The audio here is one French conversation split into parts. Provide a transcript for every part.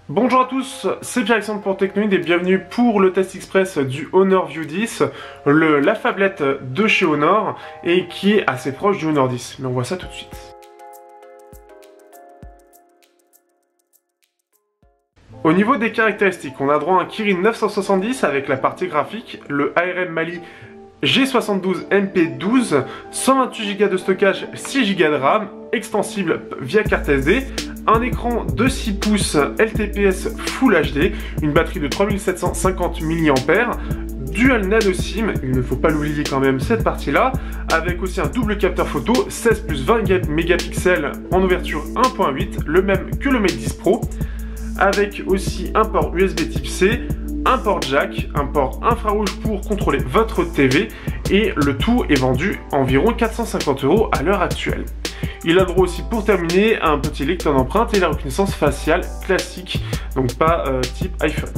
Bonjour à tous, c'est Pierre-Alexandre pour Technoid et bienvenue pour le test express du Honor View 10, la phablette de chez Honor et qui est assez proche du Honor 10. Mais on voit ça tout de suite. Au niveau des caractéristiques, on a droit à un Kirin 970 avec la partie graphique, le ARM Mali G72 MP12, 128 Go de stockage, 6 Go de RAM, extensible via carte SD, un écran de 6 pouces LTPS Full HD, une batterie de 3750 mAh, Dual Nano SIM, il ne faut pas l'oublier quand même cette partie-là, avec aussi un double capteur photo, 16 plus 20 mégapixels en ouverture 1.8, le même que le Mate 10 Pro, avec aussi un port USB Type C, un port jack, un port infrarouge pour contrôler votre TV, et le tout est vendu environ 450 € à l'heure actuelle. Il a droit aussi pour terminer à un petit lecteur d'empreintes et la reconnaissance faciale classique, donc pas type iPhone.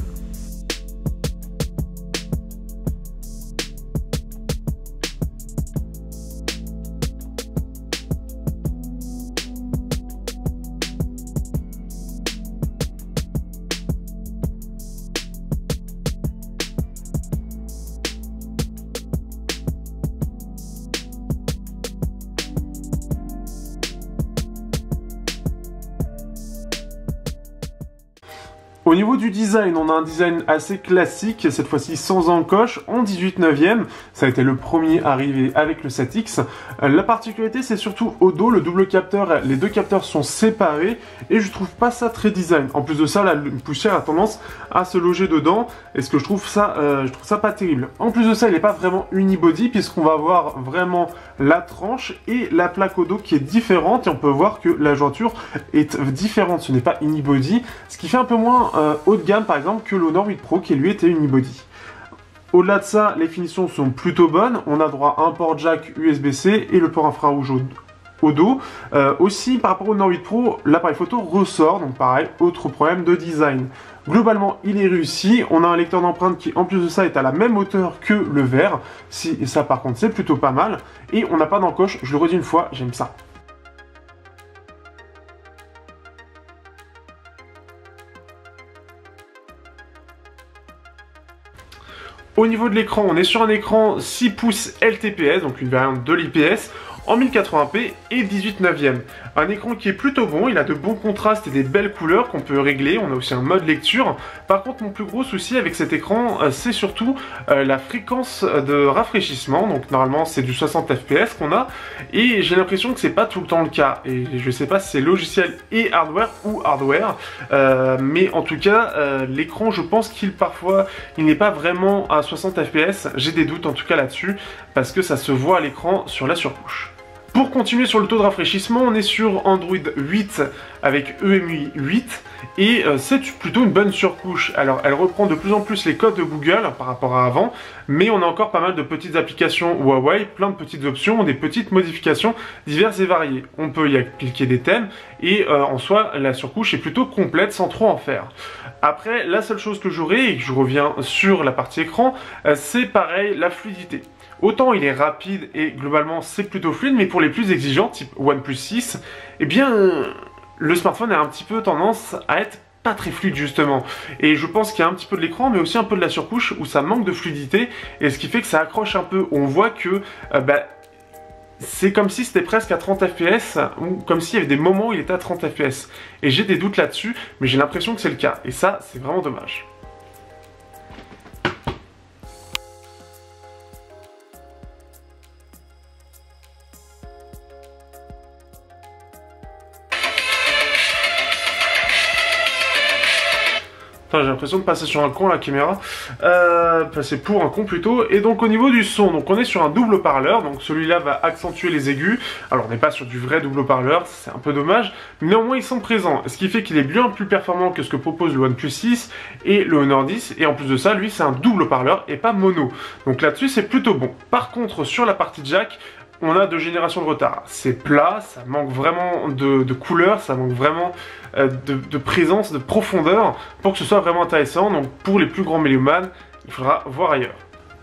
Au niveau du design, on a un design assez classique, cette fois-ci sans encoche, en 18/9e. Ça a été le premier arrivé avec le 7X. La particularité, c'est surtout au dos, le double capteur, les deux capteurs sont séparés et je trouve pas ça très design. En plus de ça, la poussière a tendance à se loger dedans et ce que je trouve ça pas terrible. En plus de ça, il n'est pas vraiment unibody puisqu'on va avoir vraiment la tranche et la plaque au dos qui est différente et on peut voir que la jointure est différente. Ce n'est pas unibody, ce qui fait un peu moins haut de gamme par exemple que l'Honor 8 Pro qui lui était unibody. Au-delà de ça, les finitions sont plutôt bonnes. On a droit à un port jack USB-C et le port infrarouge au dos. Aussi, par rapport au Honor 8 Pro, l'appareil photo ressort, donc pareil, autre problème de design. Globalement, il est réussi. On a un lecteur d'empreintes qui, en plus de ça, est à la même hauteur que le verre. Et ça, par contre, c'est plutôt pas mal. Et on n'a pas d'encoche, je le redis une fois, j'aime ça. Au niveau de l'écran, on est sur un écran 6 pouces LTPS, donc une variante de l'IPS, en 1080p et 18/9e. Un écran qui est plutôt bon, il a de bons contrastes et des belles couleurs qu'on peut régler, on a aussi un mode lecture. Par contre, mon plus gros souci avec cet écran, c'est surtout la fréquence de rafraîchissement. Donc normalement, c'est du 60 fps qu'on a, et j'ai l'impression que c'est pas tout le temps le cas. Et je sais pas si c'est logiciel et hardware ou hardware, mais en tout cas, l'écran, je pense qu'il n'est pas vraiment à 60 fps. J'ai des doutes en tout cas là-dessus, parce que ça se voit à l'écran sur la surcouche. Pour continuer sur le taux de rafraîchissement, on est sur Android 8 avec EMUI 8 et c'est plutôt une bonne surcouche. Alors elle reprend de plus en plus les codes de Google par rapport à avant, mais on a encore pas mal de petites applications Huawei, plein de petites options, des petites modifications diverses et variées. On peut y appliquer des thèmes et en soi la surcouche est plutôt complète sans trop en faire. Après, la seule chose que j'aurai, et que je reviens sur la partie écran, c'est pareil, la fluidité. Autant il est rapide et globalement c'est plutôt fluide, mais pour les plus exigeants, type OnePlus 6, eh bien le smartphone a un petit peu tendance à être pas très fluide justement. Et je pense qu'il y a un petit peu de l'écran, mais aussi un peu de la surcouche où ça manque de fluidité, et ce qui fait que ça accroche un peu. On voit que c'est comme si c'était presque à 30 fps, ou comme s'il y avait des moments où il était à 30 fps. Et j'ai des doutes là-dessus, mais j'ai l'impression que c'est le cas, et ça c'est vraiment dommage. Enfin, j'ai l'impression de passer sur un con la caméra, passer pour un con plutôt. Et donc au niveau du son, donc on est sur un double haut-parleur, donc celui-là va accentuer les aigus. Alors on n'est pas sur du vrai double haut-parleur, c'est un peu dommage, mais néanmoins ils sont présents, ce qui fait qu'il est bien plus performant que ce que propose le OnePlus 6 et le Honor 10, et en plus de ça, lui c'est un double haut-parleur et pas mono. Donc là-dessus c'est plutôt bon. Par contre sur la partie jack, on a 2 générations de retard. C'est plat, ça manque vraiment de couleur, ça manque vraiment de présence, de profondeur pour que ce soit vraiment intéressant. Donc pour les plus grands mélomanes, il faudra voir ailleurs.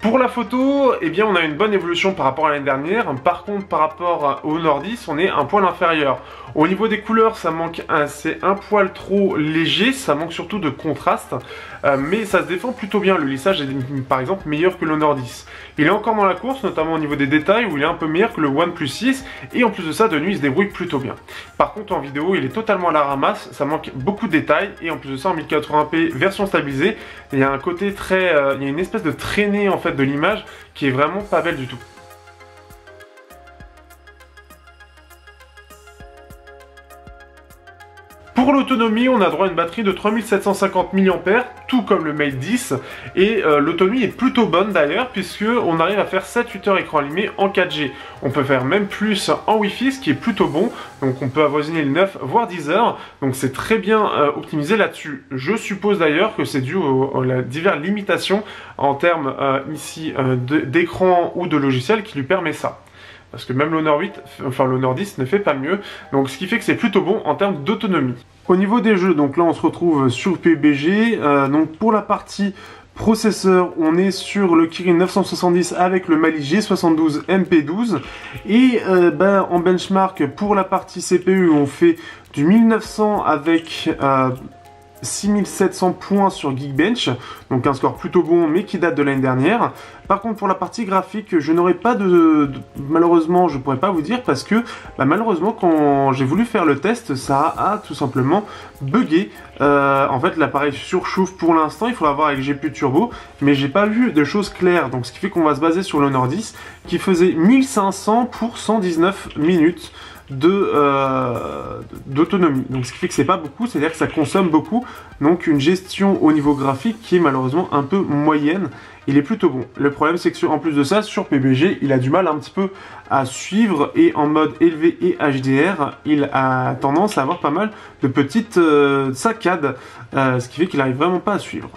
Pour la photo, eh bien on a une bonne évolution par rapport à l'année dernière. Par contre, par rapport au Honor 10, on est un poil inférieur. Au niveau des couleurs, ça manque c'est un poil trop léger, ça manque surtout de contraste, mais ça se défend plutôt bien. Le lissage est par exemple meilleur que l'Honor 10. Il est encore dans la course, notamment au niveau des détails, où il est un peu meilleur que le OnePlus 6, et en plus de ça, de nuit, il se débrouille plutôt bien. Par contre, en vidéo, il est totalement à la ramasse, ça manque beaucoup de détails, et en plus de ça, en 1080p version stabilisée, il y a un côté très... il y a une espèce de traînée en fait de l'image qui est vraiment pas belle du tout. Pour l'autonomie, on a droit à une batterie de 3750 mAh, tout comme le Mate 10, et l'autonomie est plutôt bonne d'ailleurs, puisque on arrive à faire 7-8 heures écran allumé en 4G. On peut faire même plus en Wi-Fi, ce qui est plutôt bon, donc on peut avoisiner les 9 voire 10 heures, donc c'est très bien optimisé là-dessus. Je suppose d'ailleurs que c'est dû à diverses limitations en termes ici d'écran ou de logiciel qui lui permet ça. Parce que même l'Honor 8, enfin l'Honor 10 ne fait pas mieux, donc ce qui fait que c'est plutôt bon en termes d'autonomie. Au niveau des jeux, donc là on se retrouve sur PUBG, donc pour la partie processeur, on est sur le Kirin 970 avec le Mali G72 MP12, et en benchmark pour la partie CPU, on fait du 1900 avec 6700 points sur Geekbench, donc un score plutôt bon mais qui date de l'année dernière. Par contre pour la partie graphique, je n'aurai pas malheureusement je pourrais pas vous dire parce que malheureusement quand j'ai voulu faire le test, ça a tout simplement bugué. En fait l'appareil surchauffe pour l'instant, il faudra voir avec GPU Turbo, mais j'ai pas vu de choses claires, donc ce qui fait qu'on va se baser sur l'Honor 10 qui faisait 1500 pour 119 minutes d'autonomie, donc ce qui fait que c'est pas beaucoup, c'est à dire que ça consomme beaucoup, donc une gestion au niveau graphique qui est malheureusement un peu moyenne. Il est plutôt bon. Le problème c'est que en plus de ça, sur PUBG, il a du mal un petit peu à suivre, et en mode élevé et HDR, il a tendance à avoir pas mal de petites saccades, ce qui fait qu'il arrive vraiment pas à suivre.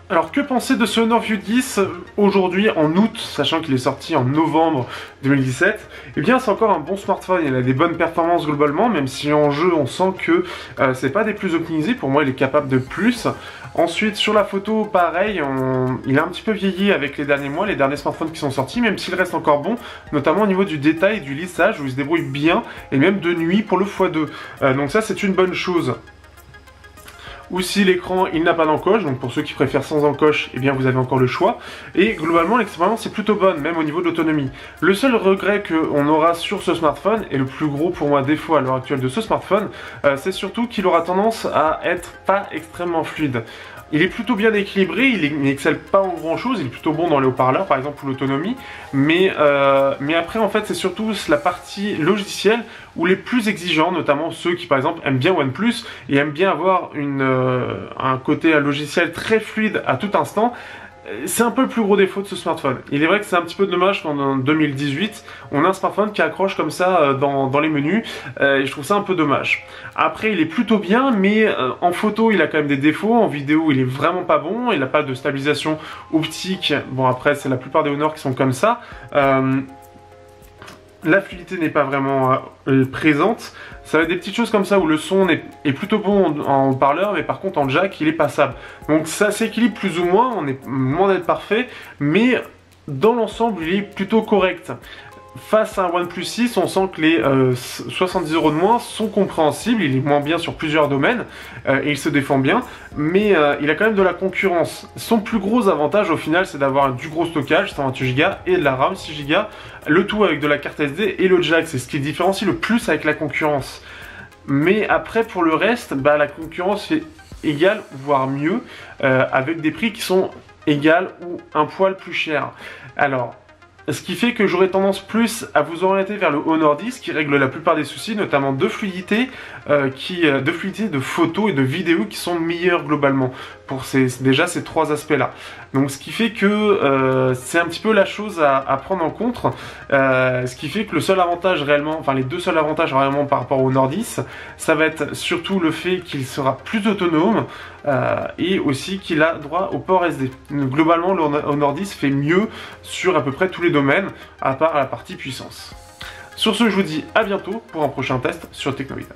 Alors que penser de ce Honor View 10 aujourd'hui en août, sachant qu'il est sorti en novembre 2017? Eh bien c'est encore un bon smartphone, il a des bonnes performances globalement, même si en jeu on sent que c'est pas des plus optimisés, pour moi il est capable de plus. Ensuite sur la photo pareil, il a un petit peu vieilli avec les derniers mois, les derniers smartphones qui sont sortis, même s'il reste encore bon, notamment au niveau du détail et du lissage où il se débrouille bien, et même de nuit pour le x2. Donc ça c'est une bonne chose. Aussi l'écran il n'a pas d'encoche, donc pour ceux qui préfèrent sans encoche, eh bien vous avez encore le choix. Et globalement l'expérience est plutôt bonne, même au niveau de l'autonomie. Le seul regret qu'on aura sur ce smartphone, et le plus gros pour moi défaut à l'heure actuelle de ce smartphone, c'est surtout qu'il aura tendance à être pas extrêmement fluide. Il est plutôt bien équilibré, il n'excelle pas en grand chose, il est plutôt bon dans les haut-parleurs par exemple pour l'autonomie, mais après en fait c'est surtout la partie logicielle où les plus exigeants, notamment ceux qui par exemple aiment bien OnePlus et aiment bien avoir un côté logiciel très fluide à tout instant. C'est un peu le plus gros défaut de ce smartphone. Il est vrai que c'est un petit peu dommage qu'en 2018, on a un smartphone qui accroche comme ça dans les menus, et je trouve ça un peu dommage. Après, il est plutôt bien, mais en photo, il a quand même des défauts. En vidéo, il est vraiment pas bon. Il n'a pas de stabilisation optique. Bon, après, c'est la plupart des Honor qui sont comme ça. La fluidité n'est pas vraiment présente. Ça va être des petites choses comme ça où le son est plutôt bon en haut-parleur, mais par contre en jack il est passable. Donc ça s'équilibre plus ou moins, on est loin d'être parfait, mais dans l'ensemble il est plutôt correct. Face à un OnePlus 6, on sent que les 70 € de moins sont compréhensibles, il est moins bien sur plusieurs domaines, et il se défend bien, mais il a quand même de la concurrence. Son plus gros avantage au final, c'est d'avoir du gros stockage, 128 Go, et de la RAM 6 Go, le tout avec de la carte SD et le jack, c'est ce qui différencie le plus avec la concurrence. Mais après, pour le reste, la concurrence est égale, voire mieux, avec des prix qui sont égales ou un poil plus chers. Alors, ce qui fait que j'aurais tendance plus à vous orienter vers le Honor 10 qui règle la plupart des soucis, notamment de fluidité, de photos et de vidéos qui sont meilleures globalement pour déjà ces trois aspects-là. Donc ce qui fait que c'est un petit peu la chose à prendre en compte, ce qui fait que le seul avantage réellement, enfin les deux seuls avantages réellement par rapport au Honor 10, ça va être surtout le fait qu'il sera plus autonome et aussi qu'il a droit au port SD. Globalement le Honor 10 fait mieux sur à peu près tous les domaines, à part la partie puissance. Sur ce, je vous dis à bientôt pour un prochain test sur Technovita.